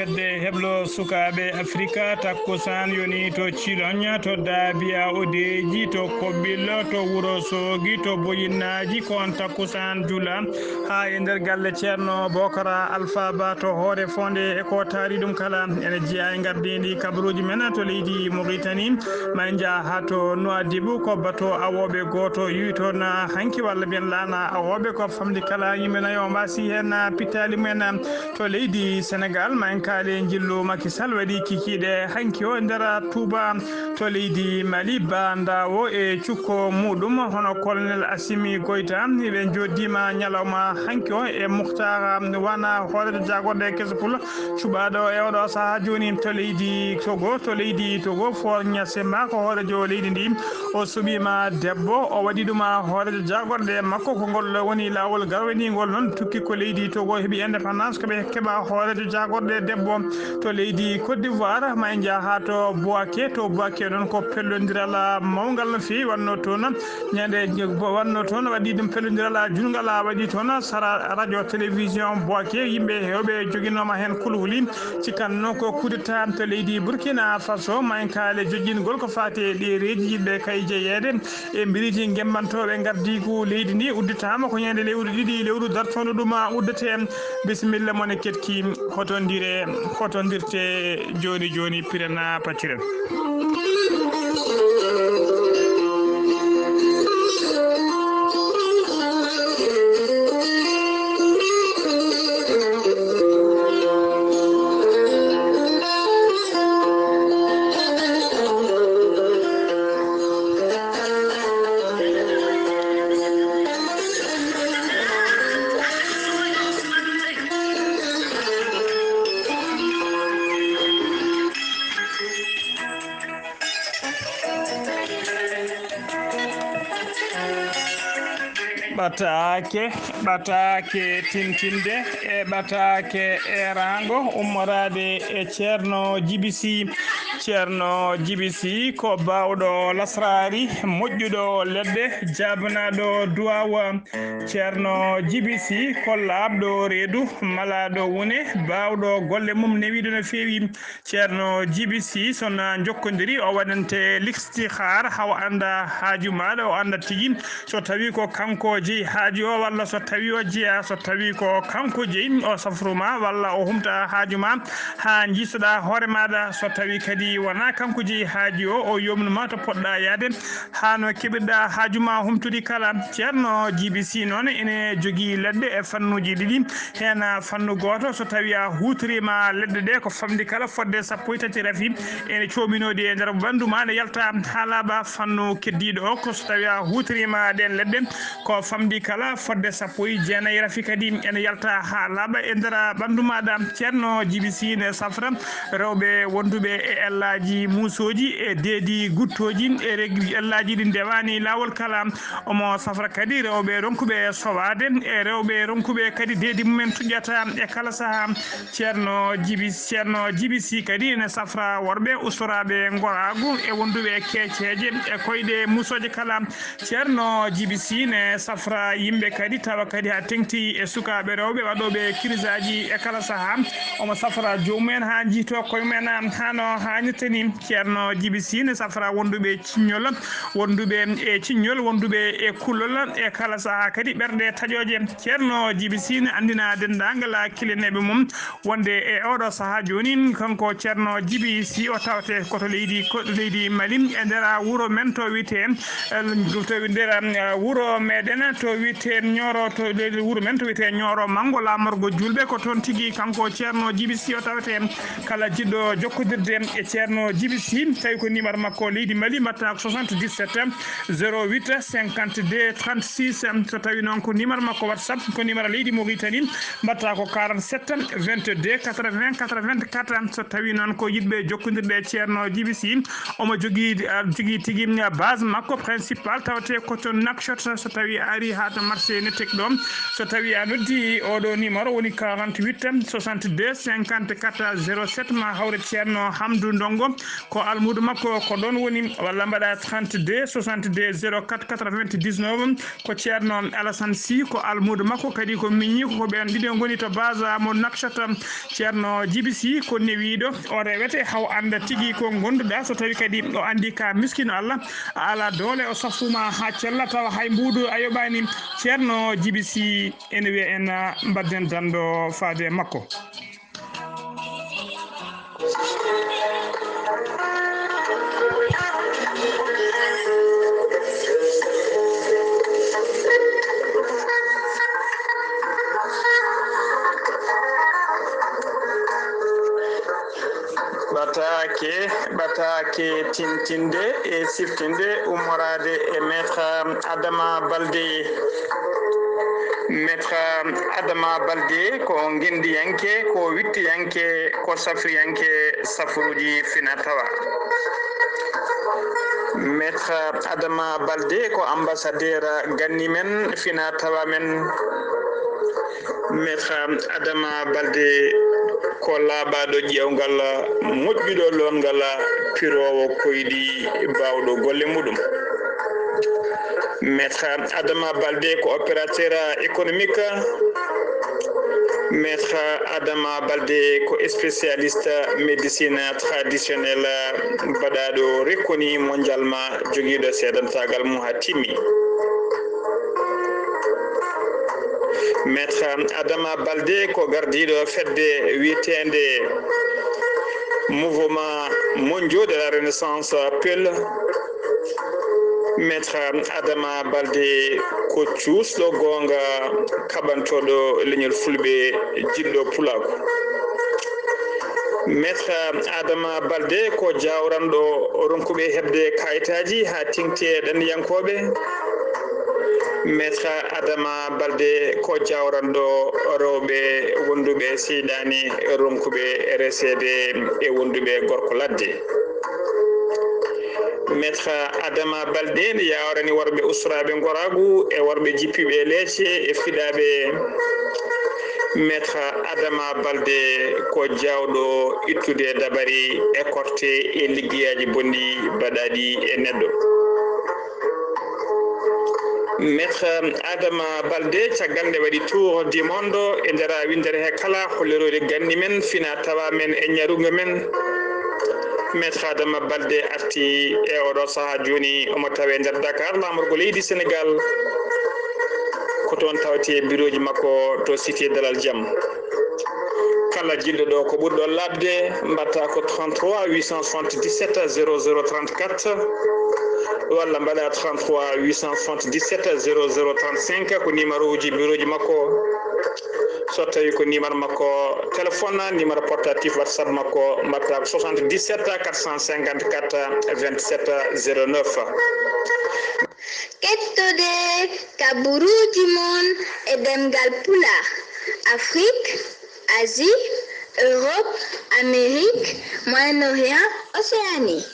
fedde heblo sukaɓe africa takkusan yoni to Cilogne to Dabia Odeji to Kobbil to Wourossogui to Boyinaji ko on takkusan jula ha e nder galle ceerno Bokara Alpha Ba to hoore fonde e ko taari ɗum kala ene jeeya e gardidi kabaruji men to leydi Mauritanie ma jaa ha to Nouadhibou ko bato awoɓe goto yuytoon hanki walla bien laana awoɓe ko famdi kala yimɓe nayo mbasi hen pittali men to leydi Sénégal ma en kaali jillu Macky Sall waɗi kikiɗe hanki o nder Touba to leydi Mali bandawo e cukko muɗum hono colonel Assimi Goïta ɓe joddima ñalawma hanki o e Moukhtar wana hoorede jagorde Kesapul cuɓaɗo e oɗo saaha joni to leydi Togo for ñasema ko hoorejo leydi ndi o suɓima debbo o waɗi ɗum hoorejo jagorde makko ko ngol woni lawol garwenigol noon tukki ko leydi Togo heeɓi indépendance koɓe keeɓa hoorejo jagorde debbo to leydi Côte d'Ivoire ma en jaaha to Bouaké noon ko pellodiral mawgal no fewi wanno toon waɗi ɗum pellodiral jungal waɗi toon sara radio télévision Bouaké yimɓe hewɓe joguinoma hen kulhuli cikkanno ko coup d'état to leydi Burkina Faso ma en kaale jojjingol ko fate ɗereji yiɗɓe kay jeeyede e biriji gembantoɓe gardigu leydi ndi udditama ko ñande lewru ɗiɗi lewru dartoɗo ɗum uddete bisimilla mone ketki hotondirte joni pirana patiren ɓatake tintinde e ɓatake erango ummorade e ceerno Djibisi ko bawɗo lasrari moƴƴuɗo leɗɗe jabanaɗo duwawa ceerno Djibisi ko labɗo reedu malaɗo wone bawɗo golle mum newiɗo no fewi ceerno Djibisi sona jokkodiri o waɗante listihar hawa anda haaju maɗa o anda tigui so tawi ko kanko jeeyi haaju o walla so tawi o jeeya so tawi ko kanko jeeyi o safruma walla o humta haaju ma ha jiisoɗa hoore maɗa so tawi kadi wona kanko jeeyi haaju o yomnuma to poɗɗa yaade hano keɓirɗa haaju ma humtude kala ceerno Djibisi noon ene jogui leɗɗe e fannuji ɗiɗi hen fannu goto so tawi a hutorima leɗɗe ɗe ko famdi kala fodde 13 rafi ene coɓinodi e nder bandu ma ne yalta ha laaɓa fannu keddiɗo o ko so tawi a hutorima ɗen leɗɗe ko famdi kala fodde 19 rafi kadi ene yalta ha laaɓa e nder ɓandu maɗa ceerno Djibisi ne safra rewɓe wonduɓe e ellaji musoji e deedi guttoji e regli ellaji ɗi ndewani lawol kala omo safra kadi rewɓe ronkuɓe sowade e rewɓe ronkuɓe kadi deedi mumen tuƴƴata e kala saaha ceerno Djibisi kadi ne safra worɓe ustoraɓe goragu e wonduɓe keeceje e koyɗe musoje kala ceerno Djibisi ne safra yimɓe kadi tawa kadi ha tengti e sukaɓe rewɓe waɗoɓe crise aji e kala saaha omo safra jomumen ha jiito koyemumen hano hannirtani ceerno Djibisi ne safra wonduɓe ciññol wonduɓe e kullol e kala saaha kadi ɓerɗe taƴoje ceerno Djibisi ne andina dendagal kilineɓe mum wonde e oɗo saaha joni kanko ceerno Djibisi o tawate koto leydi Mali e nder wuuro men to wiyete nder wuuro meɗen to wiyete Nioro to wuuro men to wiyete Nioro Mango lamorgo julɓe ko toon tigui kanko ceerno Djibisi o tawate kala jiɗɗo jokkodirde e ceerno Djibisi tawi ko numéro makko leydi Mali mbatta ko 77 08 52 36 so tawi noon ko numéro makko WhatsApp ko numéro leydi Mauritanie mbatta ko 47 22 80 84 so tawi noon ko yiɗɓe jokkodirde ceerno Djibisi omo jogui tigui base makko principal tawate ko to Nouakchott so tawi ari ari ha to marché ne tek ɗo so tawi a noddi oɗo numéro woni 48 62 54 07 ma hawre ceerno Hamdou Ndongo ko almudo makko ko ɗon woni walla mbaɗa 32 62 04 99 ko ceerno Alassane Sy ko almudo makko kadi ko miñi ko ɓen ɗiɗo goni to base mo nakchata ceerno Djiby Sy ko newiɗo o rewete haw anda tigui ko gonduɗa so tawi kadi o andi ka miskino Allah a ala doole o safuma ha cella tawa hay mbudu a yoɓani ceerno Djiby Sy ene wiya en mbadden dando faade makko. batake tintinde e siftinde ummorade e maître Adama Baldé ko gendiyanke ko wittiyanke ko safriyanke safuruji fina tawa. Maître Adama Baldé ko ambassadeur ganni men fina tawa men. Maître Adama Baldé ko laaɓaɗo ƴewgal moƴƴuɗo longal pirowo koyɗi bawɗo golle muɗum. Maître Adama Baldé ko opérateur économique. Maître Adama Baldé ko spécialiste médecine traditionnelle baɗaɗo rekkoni mondialement joguiɗo seedantagal mum ha timmi. Maître Adama Baldé ko gardiɗo fedde wietende mouvement mondiaux de la renaissance Peul. Maître Adama Baldé ko cuusɗo gonga kaɓantoɗo leñol fulɓe jiɗɗo pulaku. Maître Adama Baldé ko jawranɗo ronkuɓe hebde kayitaji ha tingte ɗanniyankoɓe. Maître Adama Baldé ko jawranɗo rewɓe wonduɓe seydani ronkuɓe resede e wonduɓe gorko ladde. Maître Adama Baldé ne yawrani worɓe usraɓe goragu e worɓe jippiɓe leece e fiɗaɓe. Maître Adama Baldé ko jawɗo ittude dabari écorté e liggueyaji bonni baɗaɗi e neɗɗo. Maître Adama Baldé caggal nde waɗi tour du monde e nder windere he kala hollirode ganni men fina tawa men e ñaruga men. Maître Adama Baldé arti e oɗo saaha joni omo tawe nder Dakar lamorgo leydi Sénégal ko toon tawte bureau ji makko to cité Dalal Jam. Kala jilɗo ɗo ko ɓurɗo labde mbatta ko 33 877 0034 walla mbaɗa 33 877 0035 ko numéro uji bureau ji makko. So tawi ko numéro makko téléphone numéro portatif WhatsApp makko mbatta ko 77 454 27 09. Kettude kaburuji mon e demgal pulaar Afrique, Asie, Europe, Amérique, Moyen-Orient, Océanie.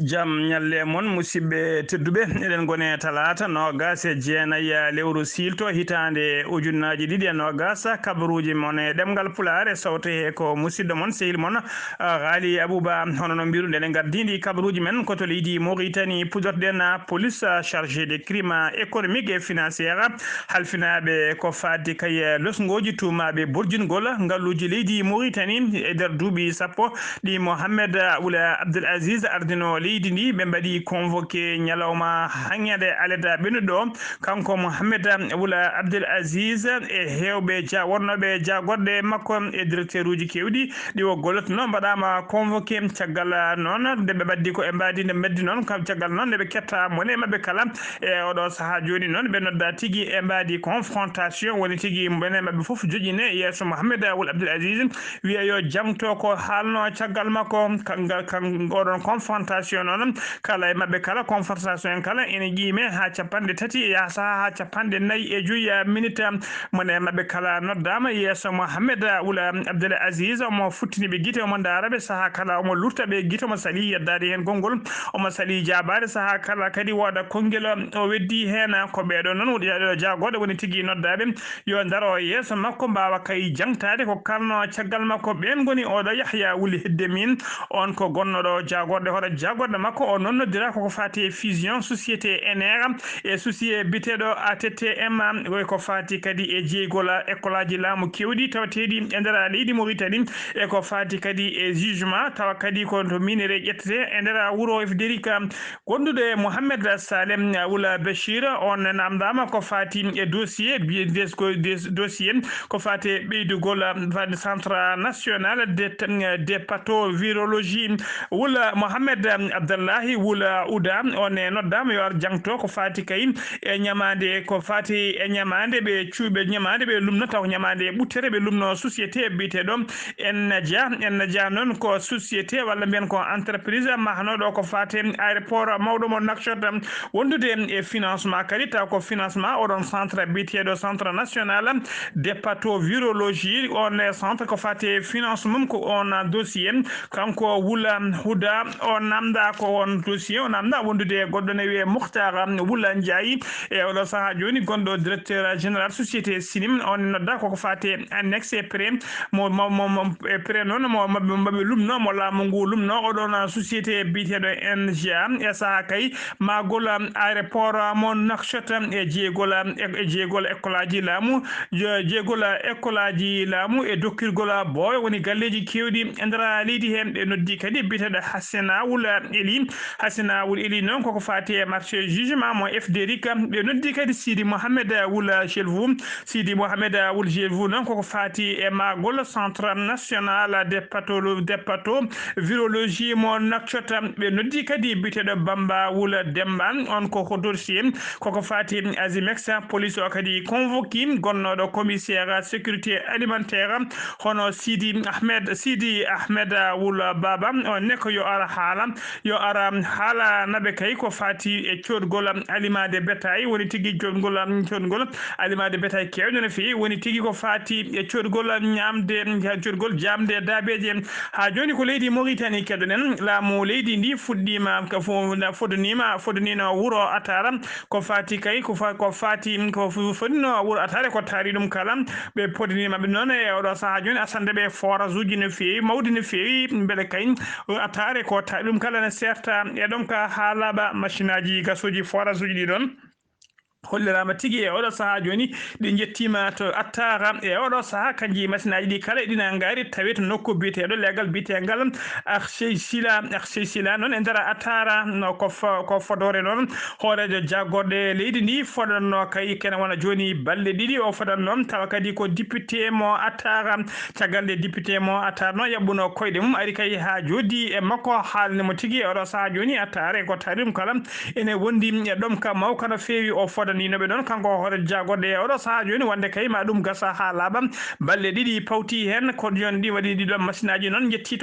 Jam nyalle mon musidɓe tedduɓe eɗen gone talata nogas e jeenayyi lewru silto hitande ujunnaji ɗiɗi e nogas kabaruji mon e ɗemgal pulaar e sawto he ko musidɗo mon sehil mon Ghali Abouba hono no mbiruɗen eɗen gardidi kabaruji men koto leydi Mauritanie pudorɗen police chargé des crimes économiques et financiére halfinaɓe ko fadde kay losgoji tumaɓe borjingol ngalluji leydi Mauritanie e nder duuɓi sappo ɗi Mohamed Ould Abdel Aziz ardino leydi ndi ɓe mbaɗi convoqué ñalawma hannede aleda ɓennuɗo kanko Mohamed Ould Abdel Aziz e hewɓe wonnoɓe jagorɗe makko e directeur uji kewɗi ɗi o gollotono mbaɗama convoqué caggal noon nde ɓe ɓaddi ko e mbadi nde mbeddi noon kam caggal noon ndeɓe ketta mone mabɓe kala e oɗo saaha joni noon ɓe nodda tigui e mbadi confrontation woni tigui mone mabɓe foof joƴine yesso Mohamed Ould Abdel Aziz wiya yo jamto ko haalno caggal makko kan oɗon confrontation confortation non kala e mabbe kala confortation kala ene jime ha capande tati ya sa ha capande nayi e juya minute mone mabbe kala noddama yeso Mohamed wula Abdel Aziz mo futtini be gite mo darabe saha kala mo lurta be gite mo sali yeddade hen gongol o mo sali jabade saha kala kadi woda kongel o weddi hen ko beedo non wodi jagode woni tigi noddabe yo daro yeso makko bawa kay jangtade ko kalno caggal makko ben goni o do Yahya wuli hedde min on ko gonnodo jagorde hodo jagorde makko o non nodira ko fati fusion société NR e société bitedo ATTM ko fati kadi e jeegola écolaji laamu kewdi tawtedi e ndera leydi Mauritanie e ko fati kadi e jugement tawa kadi ko to minere ƴettete e ndera wuro Fderica gondude Mohamed Salem wula Bashir on namdama ko fati e dossier dossier ko fati beydugol centre national de pathovirologie wula Mohamed Abdallahi wula Ouda on noddama yo ar jangto ko fati kay e nyamande ko fati e nyamande be cuube nyamande be lumno taw nyamande buttere be lumno société biteɗo en non ko société walla mbiyen ko entreprise mahnoɗo ko fati aéroport mawɗo mo Nouakchott wondude e financement kadi taw ko financement oɗon centre biteɗo centre national de pathovirologie on centre ko fati financement ko on dossier kanko wula huda on namda ko on dossier on namda wondude goddo ne wiye Mokhtar wula Ndiaye e oɗo saha joni gondo directeur général société sinim on nodda ko fati annexe pré mo pré non mo mabbe lumno mo laamu ngu lumno oɗon société biteɗo NGA e saha kay magol aéroport mo Nouakchott e jeegol écolaji laamu jeegol écolaji laamu e dokkirgol boy woni galleji kewdi e ndara leydi hen ɓe noddi kadi biteɗo Hassina wul Eli non koko fati e marché jugement mo Fderica ɓe noddi kadi Sidi Mohamed wul Chelvou non koko fati e magol centre national de pathovirologie mo Nouakchott ɓe noddi kadi biteɗo Bamba wul Demba on koko dossier koko fati Azimex police o kadi convoqué gonnoɗo commissaire sécurité alimentaire hono Sidi Ahmed wul Baba on ne ko yo ara haala nabe kay ko fati e codgol aliment de bétail woni tigi codgol aliment de bétail kewde no fi woni tigi ko fati e codgol jamde dabeje ha joni ko leydi Mauritanie kedonen laamu leydi ndi fuddima ko fodnino wuro Atara ko fati kay ko fodnino wuro Atara ko taari dum kala be podnima be non e odo saha joni asande be forage uji no fewi mawdi no fewi bele kay Atare ko taari dum kala ne serta e dom ka halaba machine aji gasoji forage uji don hollirama tigi e oɗo saha joni ɗi jettima to Attara e oɗo saha kanji machine aji ɗi kala ɗina ngari tawi to nokku biteɗo legal bitegal Archey Sila noon e ndera Attara no ko fodore noon hoorejo jaggorde leydi ndi fodanno kay kene wona joni balɗe ɗiɗi o fodanno tawa kadi ko député mo Attara caggalde député mo Attara noon yabbuno koyɗe mum ari kay ha jodi e makko haalnimo tigi e oɗo saha joni Attara ko taari ɗum kala ene wondi e ɗom ka mawka no fewi o fodaninoɓe ɗon kanko hoore jagorde oɗo saha joni wonde kay ma ɗum gasa ha laaɓa balɗe ɗiɗi pawti hen ko joni ɗi waɗi ɗiɗon machine aji noon yetti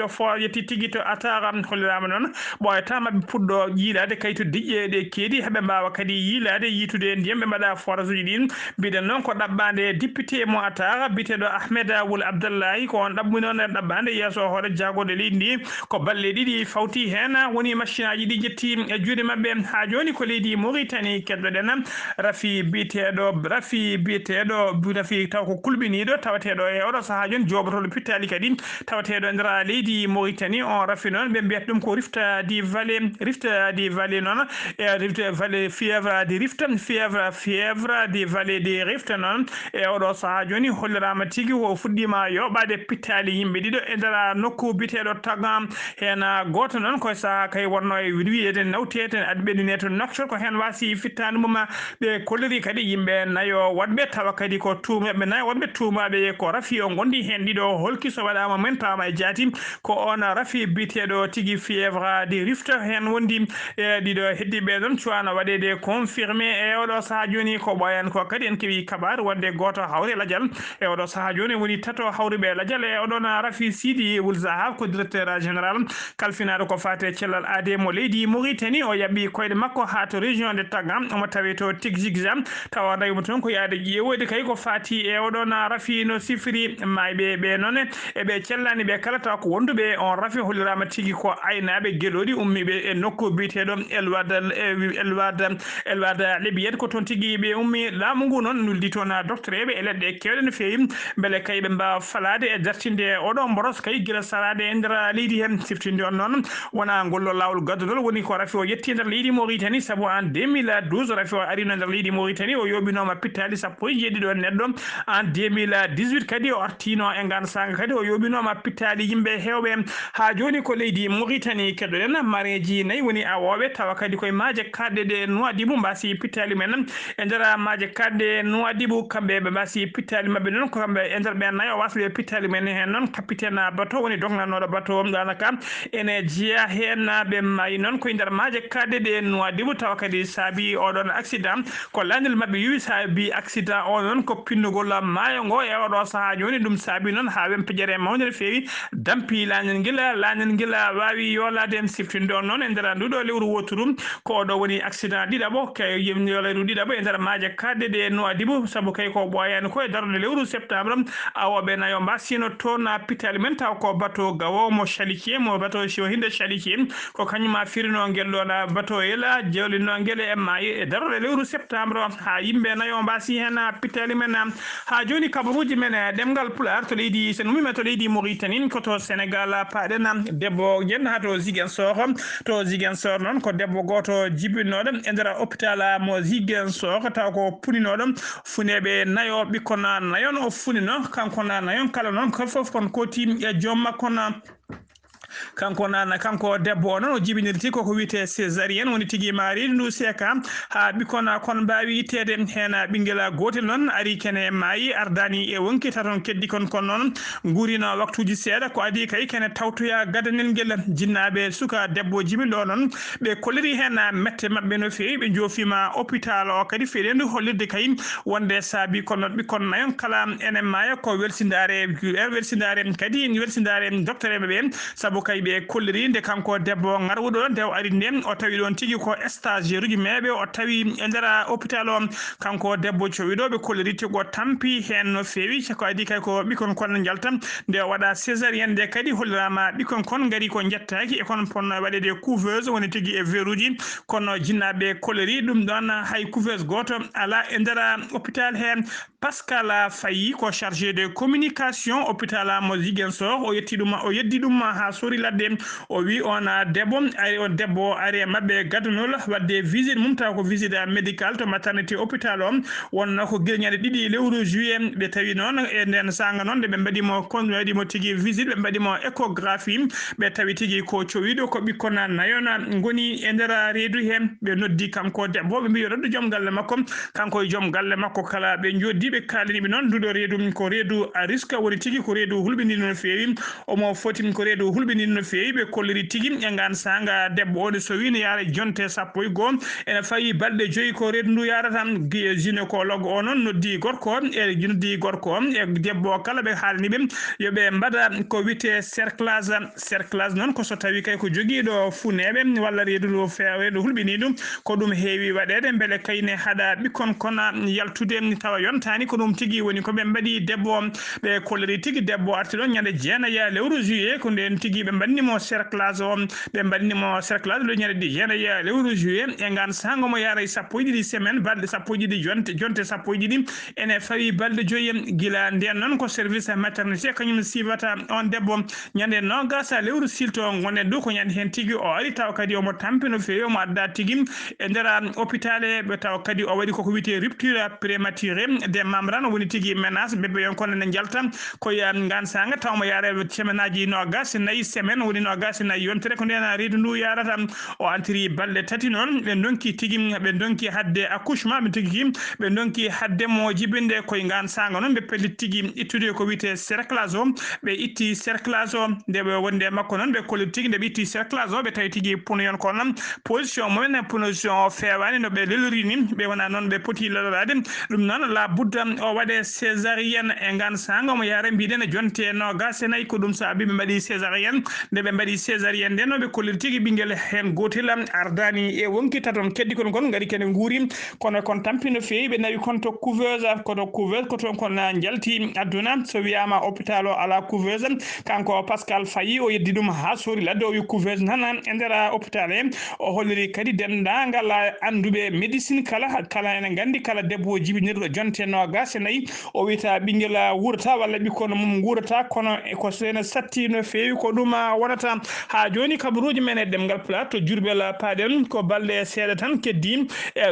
tigi to Attara hollirama noon ɓoyata maɓe puɗɗo yiilade kay to diƴƴeɗe keedi heɓe mbawa kadi yiilade yitude ndiyam ɓe mbaɗa forage uji ɗin mbiɗen noon ko ɗaɓɓade député mo Attara biteɗo Ahmed Wul Abdallahi ko on ɗaɓɓi noon ɗaɓɓade yesso hoore jagorde leydi ndi ko balɗe ɗiɗi fawti hen woni machine aji ɗi jetti e juuɗe mabɓe ha joni ko leydi Mauritanie keddoɗen Rafi taw ko kulɓiniɗo tawateɗo e oɗo saha joni joɓotoɗo pittali kadi tawateɗo e ndera leydi Mauritanie on Rafi noon ɓe mbiyata ɗum ko Rift di Valley noon e Rift Valley fièvre di Valley di Rift noon e oɗo saha joni hollirama tigui o fuɗɗima yoɓade pittali yimɓe ɗiɗo e ndera nokku biteɗo Tagam hen goto noon koye saha kay wonno e wiyede nawtete aɗa ɓeɗine to Nouakchott ko hen wasi fittade mum ɓe ɓe kolliri kadi yimɓe nayo wadɓe tawa kadi ko tuumaɓe nayo wadɓe tuumaɓe ko rafi o gondi hen ɗiɗo holki so waɗama men tawama e jaati ko on rafi biteɗo tigui fièvre de rift hen wondi ɗiɗo heddiɓe noon cuwano waɗede confirmé e oɗo saaha joni ko ɓoyan ko kadi en keewi kabaru wonde goto hawre ladial e oɗo saaha joni woni tato hawruɓe ladial e oɗon rafi Sidi Woulzaha ko directeur général kalfinaɗo ko fate cellal aade mo leydi Mauritanie o yaɓɓi koyɗe makko ha to région de Tagam omo tawi to Tigzigzam tawa daymo toon ko yaade ƴeewoyde kay ko fati e oɗon rafi no sifiri mayɓe ɓe noon eɓe cellani ɓe kala taw ko wonduɓe on rafi hollirama tigui ko aynaɓe gueɗoɗi ummiɓe e nokku biteɗo elwada lebiyet ko toon tigui ɓe ummi laamu ngu noon nuldi toon docteur eɓe e leɗɗe kewɗe no fewi beele kay ɓe mbawa falade e dartinde oɗo mboros kay guila sarade e nder leydi hen siftinde on noon wona gollo lawol gaddudol woni ko rafi o yetti nder leydi Mauritanie saabu en 2012 rafi o arino nder leydi Mauritanie o yoɓinoma pittali sappo e jeeɗiɗo neɗɗo en 2018 kadi o artino e ngan sanga kadi o yoɓinoma pittali yimɓe hewɓe ha joni ko leydi Mauritanie keɗoɗen mareji nayyi woni awoɓe tawa kadi koye maaje kadɗe ɗe Nouadhibou mbasi pittali men e nder maaje kadɗe Nouadhibou kamɓe ɓe mbasi pittali mabɓe noon ko kamɓe e nder ɓen nayyi o wasɓe pittali men hen noon capitaine bateau woni dognanoɗo bateau danaka ene jeeya hen ɓe maayi noon koye nder maaje kadɗe ɗe Nouadhibou tawa kadi saabi oɗon accident ko landel mabɓe wi saabi accident o noon ko pinnugol maayo ngo e oɗo saaha joni ɗum saabi noon ha wempejere mawde no fewi dampi lañel ngel wawi yolade siftinde on noon e nder nduɗo lewru wotoru ko oɗo woni accident ɗiɗaɓo kay lewru ɗiɗaɓo e nder maaje kadɗe ɗe Nouadhibou saabu kay ko ɓoyani ko e darde lewru septembre awoɓe nayo mbasino toon pittali men taw ko bateau gawo mo Chaliquier mo bateau hinde Chaliquier ko kañuma firino guel ɗon bateau ela jewlino guel e maayi e darde lewru septembre ha yimɓe nayo mbasi hen pittali men ha joni kabaruji men ɗemgal Pulaar to leydi sen ummi to leydi Mauritanie ko to Sénégal paɗen debbo jen ha to Ziguinchor noon ko debbo goto jibinoɗo e nder hôpital mo Ziguinchor taw ko puninoɗo funeɓe nayo ɓikkon nayon o funino kankon nayon kala noon ko foof kon koti e joom makkon kanko debbo o noon o jibinirti koko wiyete césarienne woni tigui maari ndu seeka ha ɓikkon kon mbawi ittede hen ɓinguel gotel noon ari kene maayi ardani e wonki taton keddi kon noon guurino waktuji seeɗa ko adi kay kene tawtoya gadanel guel jinnaɓe suka debbo jibinɗo noon ɓe kolliri hen mette mabɓe no fewi ɓe joofima hôpital o kadi feeɗendu hollirde kay wonde saabi kono ɓikkon nayon kala ene maaya ko welsidare kadi welsidare docteur eɓe ɓe saabu kay ɓe kolliri nde kanko debbo ngarwuɗo nde o ari nden o tawi ɗon tigui ko stagiaire uji meɓe o tawi e nder hôpital o kanko debbo cowiɗo ɓe kolliri tigo tampi hen no fewi ko adi kay ko ɓikkon kon jaltam nde o waɗa césarienne nde kadi hollirama ɓikkon kon gaari ko jettaki e kono ponno waɗede couveuse woni tigui e verruji kono jinnaɓe kolliri ɗum ɗon hay couveuse goto ala e nder hôpital hen Pascal Fayi ko chargé de communication hôpital mo Ziguinchor o yeddi ɗum ha sori ladde o wi on debbo ari mabɓe gadunol wadde visite mum taw ko visite médical to maternité hôpital o wonno ko guilñade ɗiɗi lewru juillet ɓe tawi noon e nden sanga noon nde ɓe mbaɗimo tigui visite ɓe mbaɗimo échographie ɓe tawi tigui ko cowiɗo ko ɓikkon nayona goni e nder reedu hen ɓe noddi kanko debbo ɓe mbi yo rendo joom galle makko kanko e joom galle makko kala ɓe joddi ɓe kaliniɓe noon nduɗo reedu ko reedu à risque woni tigui ko reedu hulɓinino no fewi omo foti ko reedu hulɓinino no fewi ɓe kolliri tigui e ngan sanga debbo o so wino yaara jonte sappo e goho ene fayi balɗe joyyi ko reedu ndu yarata gynécologue o noon noddi gorko e debbo kala ɓe haalniɓe yoɓe mbaɗa ko wiyete cerclage noon ko so tawi kay ko joguiɗo funeɓe walla reedu hulɓiniɗum ko ɗum heewi waɗede beele kayne haɗa ɓikkon kono yaltude tawa yontani ko ɗum tigui woni koɓe mbaɗi debbo ɓe kolliri tigui debbo arti ɗon ñande jeenaya lewru juillet ko nden tigui ɓe mbaɗnimo cerclage o ɓe mbaɗnimo cerclage ɗo ñande jeenaya lewru juillet e ngan sango mo yaara sappo e ɗiɗi semaine balɗe sappo e ɗiɗi jonte sappo e ɗiɗi ene fawi balɗe joyyi guila nden noon ko service maternité kañum sivata on debbo ñande nogas lewru silto gonen ɗo ko ñande hen tigui o ari taw kadi omo tampi no fewi omo adda tigui e nder hôpital ɓe taw kadi o waɗi koko wiyete rupture prématuré mamran woni tigi menace bebe yon kono ne jaltam ko ya ngansanga tawmo yare semenaji no gas nayi semaine woni no gas nayi yontere ko ndena reedu ndu yarata o antiri balde tati non be donki tigi be donki hadde accouchement be tigi be donki hadde mo jibinde koy ngansanga non be pelli tigi ittude ko wite cerclage o be itti cerclage o de be wonde makko non be kolli tigi de itti cerclage o be tay tigi puno yon ko non position mo men position fewani no be lelori ni be wona non be poti lelorade dum non la budda o wade césarienne e ngansanga mo yare mbiden jonte no gas nay ko dum sa be mbadi césarienne de be mbadi césarienne de no be kolli tigi bingel hen gotel ardani e wonki taton keddi kon ngari ken nguuri kono kon tampino feyi be nawi konto couveuse ko ton kon jalti aduna so wiyama hôpital ala couveuse kanko Pascal Fayi o yeddi dum ha sori ladde o wi couveuse nana endera hôpital o holliri kadi dendangal andube médecine kala en gandi kala debbo jibinirdo jonte no gas nayi o wita bingel wurta walla bikono mum ngurata kono ko sene satti no fewi ko duma wonata ha joni kabruji men e demgal plateau jurbel paden ko balde seeda tan keddi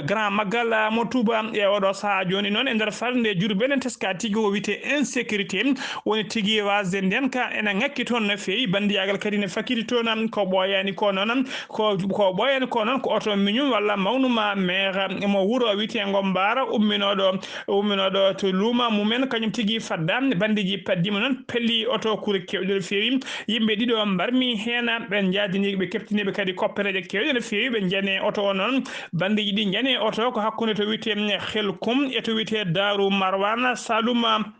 grand magal mo tuba e odo sa joni non e der farde jurbel en teska tigi o wite insécurité woni tigi wasde den ka en ngakki ton no fewi bandiyagal kadi ne fakiri ton ko boyani ko non ko boyani ko non ko oto miñum walla mawnuma maire mo wuro wite ngombara umminodo to luma mumen kanyum tigi faddam bandiji paddima non pelli oto kure kewde fewi yimbe dido barmi hena ben jaadini be keptinibe kadi koppereje kewde fewi be jane oto non bandiji di jane oto ko hakkunde to wite Khelkoum e to wite Darou Marwana Saluma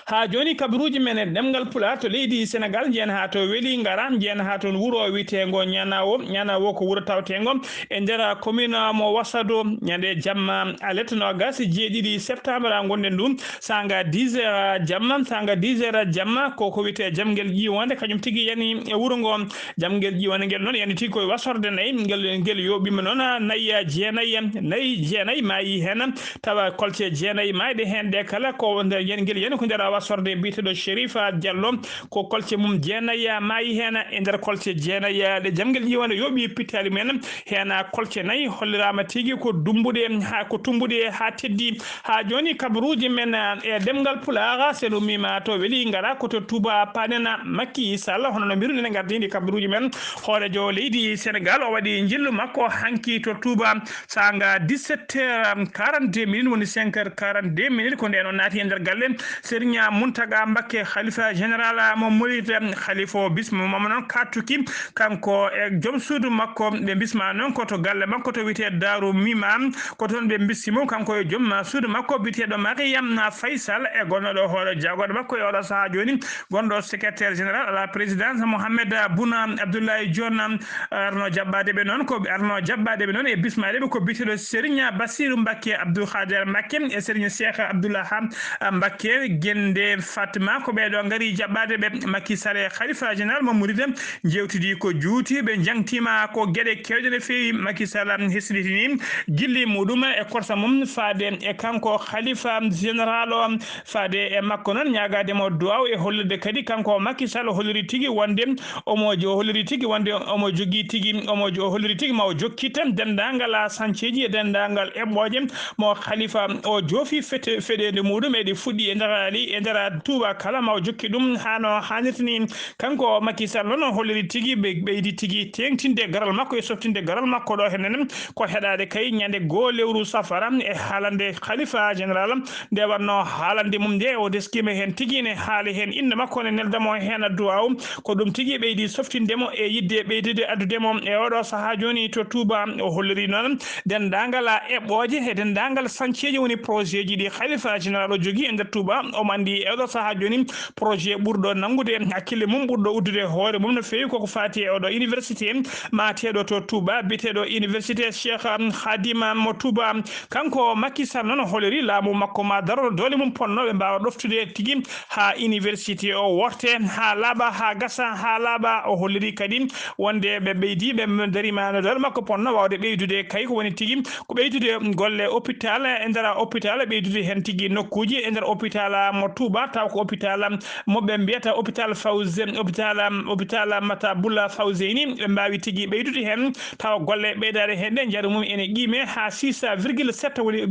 ha joni kabruji men demgal pula to leydi Sénégal jen ha to weli ngaram jen ha to wuro witengo nyanawo ko wuro tawtengo e ndera commune mo wasado nyande jamma aletno gas jeedidi septembre gonde dum sanga 10h jamma sanga 10h jamma ko wite jamgel jiwonde kanyum tigi yani e wuro ngo jamgel jiwonde gel non yani tigi ko wasorde nay ngel yobi men non nayya jeenay mayi hen tawa kolce jeenay mayde hen de kala ko ngel yani ko ndera wasorde bitedo Sherifa Diallo ko kolce mum jeenaya mayi hena e der kolce jeenaya de jamgel jiwande yobi pitali men hena kolce nay hollirama tigi ko tumbude ha teddi ha joni kabruji men e demgal pulaga selu mima to weli ngara ko to tuba panena Macky Sall hono no miruni ne gardindi kabruji men horejo leydi Sénégal o wadi jillu makko hanki to tuba sanga 17h42 minutes woni 5h42 minutes ko ndeno naati e der galle Serigne Muntaga Mbacké khalifa général mo Mouride khalifo bismo mamonon katuki kanko e jom suudu makko be bisma non ko to galle makko to wite Darou Mimam ko ton be bisimo kanko e jom suudu makko bitedo Mariam Faisal e gonnodo hore jagode makko e odo sa joni gondo secrétaire général à la présidence Mohamed Bouna Abdoulaye Dione arno jabbade be non ko arno jabbade be non e bismade be ko bitedo Serigne Bassirou Mbacké Abdou Khader Mbacké e Serigne Cheikh Abdoulaye Mbacké gende Fatima ko be do ngari jabbade be Macky Sall khalifa général mo Mouride jewtidi ko juuti be jangtima ko gede kewde ne fewi Macky Sall hesditini gilli mudum e korsa mum faade e kanko khalifa général o faade e makko non nyaagade mo duaw e hollude kadi kanko Macky Sall holliri tigi wonde omo holliri tigi wonde omo jogi tigi omo holliri tigi ma o jokkitam dendangal sanceji e dendangal eboje mo khalifa o jofi fedede mudum e di fuddi e ndara tuba kala ma o jokki dum hano hanirtini kanko Macky Sall non holliri tigi beydi tigi tengtinde garal makko e softinde garal makko do henen ko hedade kay nyande go lewru safara e halande khalifa général de warno halande mum de o deskime hen tigi ne haali hen inde makko ne neldamo hen duwaw ko dum tigi beydi softindemo e yidde beydide addudemo e odo saha joni to tuba o holliri non dendangala e boje e dendangal sanceji woni projet ji di khalifa général o jogi e der tuba o mandi e odo saha joni projet burdo nangude hakkille mum burdo uddude hoore mum no fewi koko fati e odo université matedo to tuba bitedo université Cheikh Khadim mo tuba kanko Macky Sall non holliri laamu makko ma daro dole mum ponno be bawa doftude tigi ha université o worte ha laba ha gasa ha laba o holliri kadi wonde be beydi be darima no dal makko ponno wawde beydude kay ko woni tigi ko beydude golle hôpital e ndara hôpital beydude hen tigi nokkuji e ndar hôpital mo Touba taw ko hôpital moɓe mbiyata hôpital Fawzeyni hôpital Mata Bulla Fawzeyni ɓe mbawi tigui ɓeydude hen taw golle ɓeydade hen ɗe jaaru mum ene qime ha 6,7 woni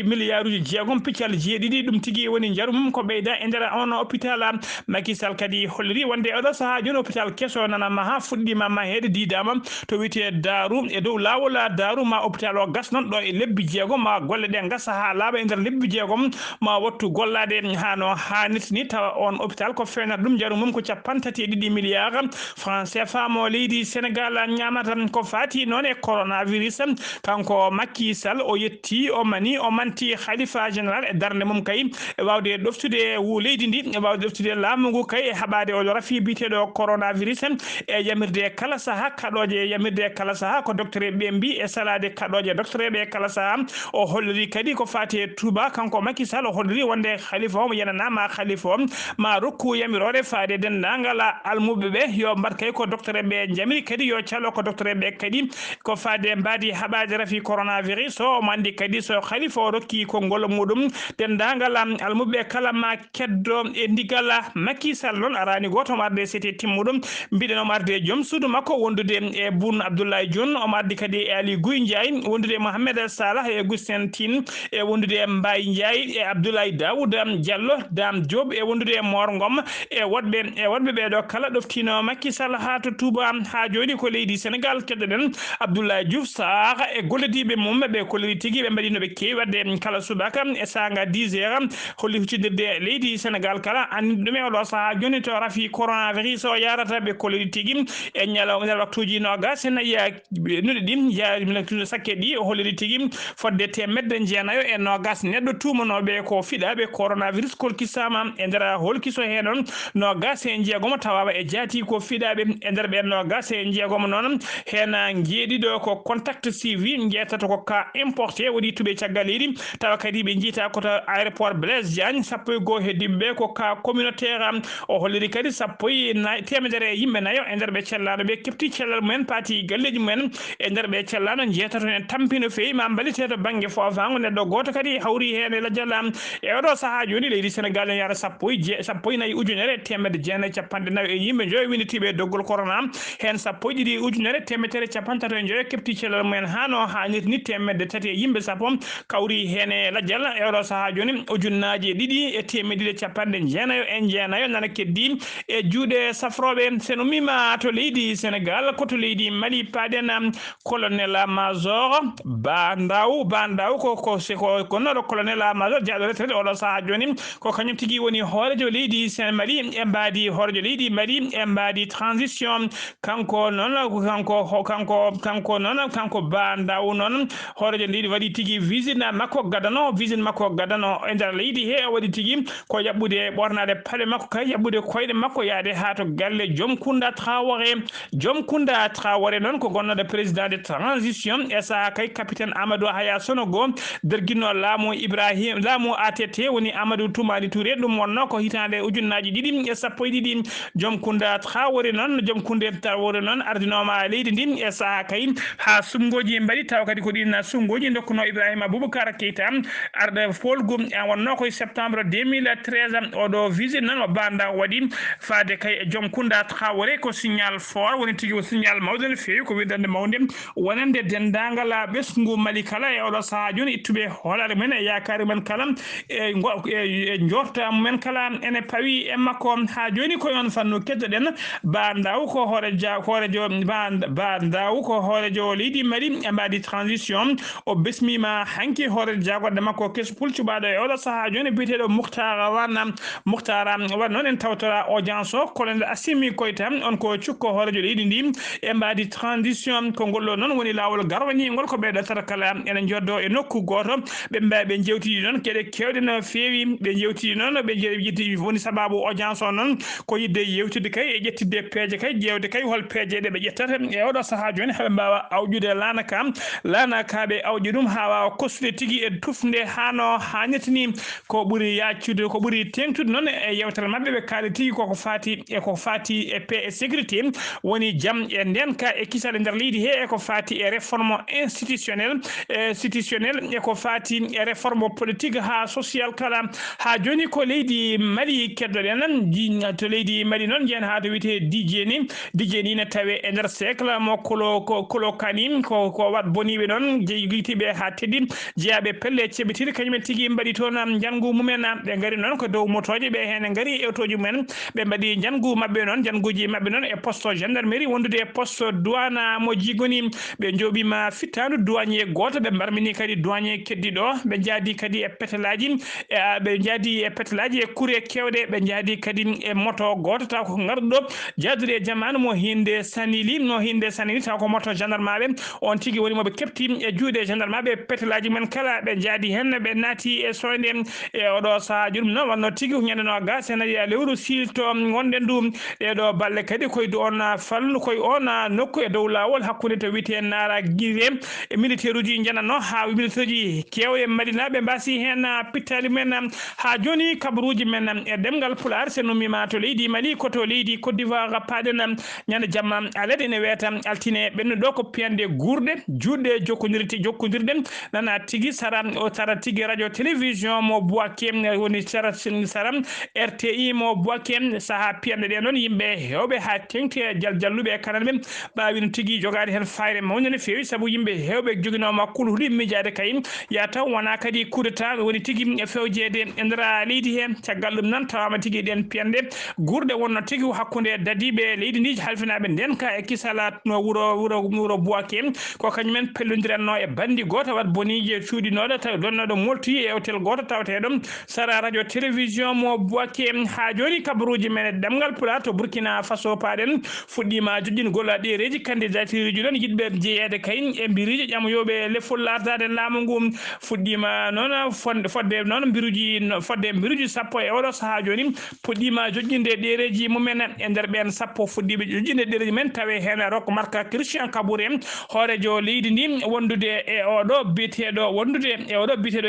milliarduji jeegom piccal jeeɗiɗi ɗum tigui woni jaaru mum ko ɓeyda e nder on hôpital Macky Sall kadi holliri wonde oɗo saaha joni hôpital kesso nanama ha fuɗɗima ma heede didama to wiyete Darou e dow lawol Darou ma hôpital o gas non ɗo e lebbi jeegom ma golle ɗe gasa ha laaɓa e nder lebbi jeegom ma wattu gollade ha no hannirta ni tawa on hôpital ko fewnata ɗum jaaru mum ko 32 milliards francs CFA mo leydi Sénégal ñamata ko fati noon e coronavirus kanko Macky Sall o yetti o manti khalifa général e darde mum kay e wawde ɗoftude leydi ndi e wawde ɗoftude laamu ngu kay e haɓade o rafi biteɗo coronavirus e yamirde kala saaha kaɗoje yamirde kala saaha ko docteur ɓe mbi e salade kaɗoje docteur ɓe kala saaha o holliri kadi ko fati e Touba kanko Macky Sall o holliri wonde khalifa o mo yananama khalifa o ma rokku yamirore faade dendagal almuɓe ɓe yo mbat kay ko docteur ɓe jamiri kadi yo calo ko docteur ɓe kadi ko fade mbadi haɓade rafi coronavirus o mandi kadi so khalifa o rokki konngol muɗum dendagal almuɓe kala ma keddo e ndigal Macky Sall noon arani goto o arde c'était timmuɗum mbiɗen o arde joom suudu makko wondude e Boun Abdoulaye Dionne o ardi kadi e Ali Guy Ndiaye wondude Mohamed Salah e Augustin Tine e wondude e Mbaye Ndiaye e Abdoulaye Daoud Diallo Dame Diop e wondude e Mor Ngom e wodɓe ɓeɗo kala ɗoftino Macky Sall ha to Touba ha joni ko leydi Sénégal keddoɗen Abdoulaye Diouf Sarr e gollodiɓe mum ɓe kolliri tigui ɓe mbaɗi no ɓe kewi wadde kala subaka e sanga 10 heures holli huccidirde leydi Sénégal kala andi ɗum e oɗo saaha joni to rafi coronavirus o yarata ɓe kolliri tigui e ñalaw nder waktuji nogas nayi nuɗe ɗi jaa sakke ɗi o holliri tigui fodde temedde jeenayo e nogas neɗɗo tumanoɓe ko fiɗaɓe coronavirus kolkisama e nder holkiso he noon nogas e jeegomo tawawa e jaati ko fiɗaɓe e nder ɓen nogas e jeegomo noon hen jeeɗiɗo ko contact suivi jeetato ko cas importé woni tuɓe caggal leydi tawa kadi ɓe jiita koto aéroport Blaise Diagne 11 heddiɓeɓe ko cas communautaire o holliri kadi 10 temedere yimɓe nayo e nder ɓe cellano ɓe kefti cellal mumen paati galleji mumen e nder ɓe cellano jeetato en tampino fewi ma mbalite to banggue fofango neɗɗo goto kadi hawri hen e lajjal e oɗo saaha joni leydi Sénégal ne yara 14 ujunere temedde jeenayyi capanɗe nayi e yimɓe joyi winitiɓe doggol corona hen 12 ujunere temetere capantato e joyi kefti cellal mumen hano hannirta ni temedde tati e yimɓe sappo kawri hen e lajjal e oɗo saaha joni ujunnaji ɗiɗi e temedde capanɗe jeenayo e jeenayo nana keddi e juuɗe safroɓe seno mima to leydi Sénégal koto leydi Mali paɗen colonel major Bandaw ko noɗo colonel major jaaɗo retraite oɗo saaha joni ko kañum tigui woni hoorejo leydi Mali e mbadi hoorejo leydi Mali e mbadi transition kanko Bandaw noon hoorejo leydi waɗi tigui visite makko gadano e nder leydi he o waɗi tigui ko yaɓɓude ɓornade paɗe makko kay yaɓɓude koyɗe makko yaade ha to galle Diom Kounda Traoré noon ko gonnoɗo président de transition e saaha kay capitaine Amadou Haya Sonogo derguino laamu ATT woni Amadou Toumani Touré ɗum wonno ko hitande ujunnaji ɗiɗi e 12 Diom Kounda Traoré noon ardinoma leydi ndin e saaha kay ha sungoji mbaɗi taw kadi ko ɗin sungoji dokkuno Ibrahima Boubacar Keita arɗo folgu wonno koye septembre 2013 oɗo visite noon o Banda waɗi faade kay e Diom Kounda Traoré ko signal fort woni tigui o signal mawde no fewi ko wirdande mawde wonande dendagal ɓesgu Mali kala e oɗo saaha joni ittuɓe hoolare mumen e yakari mumen kala e jorta mumen kala ene pawi e makko ha joni ko on fannu keddoɗen Bandaw ko hoorejo leydi Mali e mbadi transition o besmima hanki hoorejo jagoɗɗo makko keso pulcuɓaɗo e oɗo saaha joni biteɗo Mouhtara Wan noon en tawtora audience o colonel Assimi Koita on ko cukko hoorejo leydi ndi e mbadi transition ko ngolɗo noon woni lawol garwanigol ko ɓeɗo tata kala ene joddo e nokku goto ɓe jewtidi noon keɗe kewɗe no fewi ɓe jewtidi noon ɓe jetti woni sababu audience o noon ko yidde yewtude kay e ƴettidde peeje kay ƴewde kay hol peeje ɗe ɓe ƴettata e oɗo saaha joni haɓe mbawa awƴude lanakaɓe awƴi ɗum ha wawa kostude tigui e tufde hano hannirta ni ko ɓuuri yaccude ko ɓuuri tengtude noon e yewtere mabɓe ɓe kaali tigui koko fati e paix et sécurité woni jaam e ndenka e kisal e nder leydi he eko fati e réforme institutionnel eko fati e réforme politique politique ha social kala ha joni ko leydi Mali keddoɗen nan to leydi Mali noon jen ha to wiyete DJ ni ne tawe e nder siècle mo kolo kanim ko wat boniɓe noon jeeyitiɓe ha teddi jeeyaɓe pelle ceɓetiri kañumen tigui mbaɗi toon jangu mumen ɓe gaari noon ko dow motoje ɓe hen gaari ewtoji mumen ɓe mbaɗi jangu mabɓe noon janguji mabɓe noon e poste gendarmerie wondude e poste douane mo jigoni ɓe jooɓima fittanu douanier goto ɓe mbarmini kadi douanier keddiɗo ɓe jaadi kadi e petelaji ɓe jaadi e petelaji e kuure kewɗe ɓe jaadi kadi e moto goto taw ko garɗo jaadude e jamanu mo hinde sanili taw ko moto gendarmeɓe on tigui woni moɓe kepti e juuɗe gendarmeɓe petelaji men kala ɓe jaadi hen ɓe naati e soyde e oɗo saaha ɗum noon wonno tigui ñande no gas en ayi lewru silto gonɗen ɗum ɗeɗo balle kadi koye on fallu koye on nokku e dow lawol hakkude to wiyete Nara Guive e militaire uji janatno ha militaire uji kewɗe Madinaɓe mbasi hen pittali men ha joni kabaruji men e demgal Pulaar se nummima to leydi Mali koto leydi Côte d'Ivoire paɗen ñande jamma alede ene wiyata altine ɓenno ɗo ko piyande gurde juɗɗe jokkodirden nana tigui sara tigui radio télévision mo Boaké woni sara RTI mo Boaké saaha piyande ɗe noon yimɓe hewɓe ha tengti e jalluɓe e kanal ɓe mbawino tigui jogade hen fayre mawde no fewi saabu yimɓe hewɓe joguinoma kulhuɗi miijade kay ya taw wona kadi coup d'état woni tigui e fewjede e nder leydi he caggal ɗum noon tawama tigui ɗen piyande gurde wonno tigui hakkude dadiɓe leydi ndi halfinaɓe ndenka e kisala no wuro Boaké ko kañumen pellodiranno e bandi goto wat boniji cuuɗinoɗo taw donnoɗo moltoyi e hôtel goto tawateɗo sara radio télévision mo Boaké ha joni kabaruji men e ɗemgal Pulaar to Burkina Faso paɗen fuɗɗima joƴƴingol ɗereji candidature ji noon yidɓe jeeyede kay e biriji ƴamoyoɓe lefol lardade laamu ngu fuɗɗima noon fodde noon mbiruji sappo e oɗo saaha joni puɗɗima joƴƴinde ɗereji mumen e nder ɓen sappo fuɗɗiɓe joƴƴinde ɗereji men tawe hen rokko marka Christian Kabouré hoorejo leydi ndi wondude e oɗo biteɗo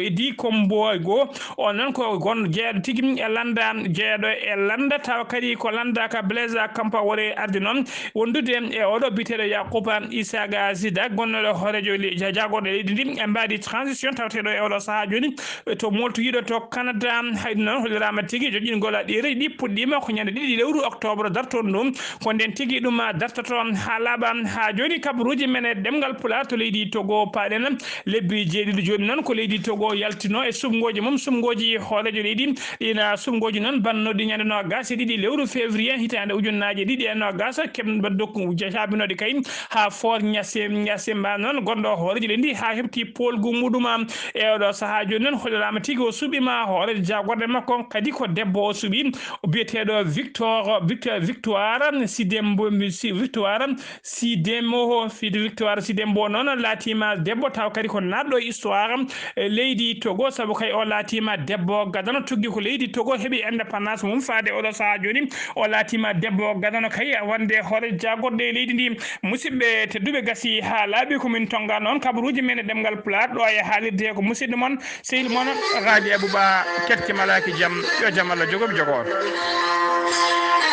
Edi Kombogo on noon ko gon jeeyaɗo tigui e landa taw kadi ko landaka Blaise Compaoré arde noon wondude e oɗo biteɗo Yacouba Issaga Zida gonnoɗo hoorejo jagorɗo leydi ndi e mbaadi transition tawateɗo e oɗo saaha joni to moltoyiɗo to Canada hayɗo noon hollirama tigui joƴƴingol ɗereji ɗi puɗɗima ko ñande 2 lewru octobre darton ɗum ko nden tigui ɗum dartoto ha laaɓa ha joni kabaruji men e ɗemgal Pulaar to leydi Togo paɗen lebbi jeeɗiɗo joni noon ko leydi Togo yaltino e sumgoji mum sumgoji hoorejo leydi ɗina sumgoji noon bannoɗi ñande no gas e 2 lewru février hitande ujunnaje 2 e no gas keɓno dokku sabinoɗe kay ha for ñasse mba noon gonɗo hoorejo leydi ha heɓti polgu muɗum e oɗo saaha joni noon hollirama tigui o suuɓima hoorejo jagorɗe makko kadi ko debbo o suuɓi o biyeteɗo Victoire Sidembo noon laatima debbo taw kadi ko natɗo histoire leydi Togo saabu kay o laatima debbo gadano tuggi ko leydi Togo heeɓi indépendance mum faade oɗo saaha joni o laatima debbo gadano kay wonde hoore jagorɗe leydi ndi musidɓe tedduɓe gasi ha laaɓi komin tonga noon kabaruji men e ɗemgal Pulaar ɗo e haalirde ko musidɗo moon sehil moon Radio Abouba ketti malaki jaam yo jaam Allah jogomi jogo on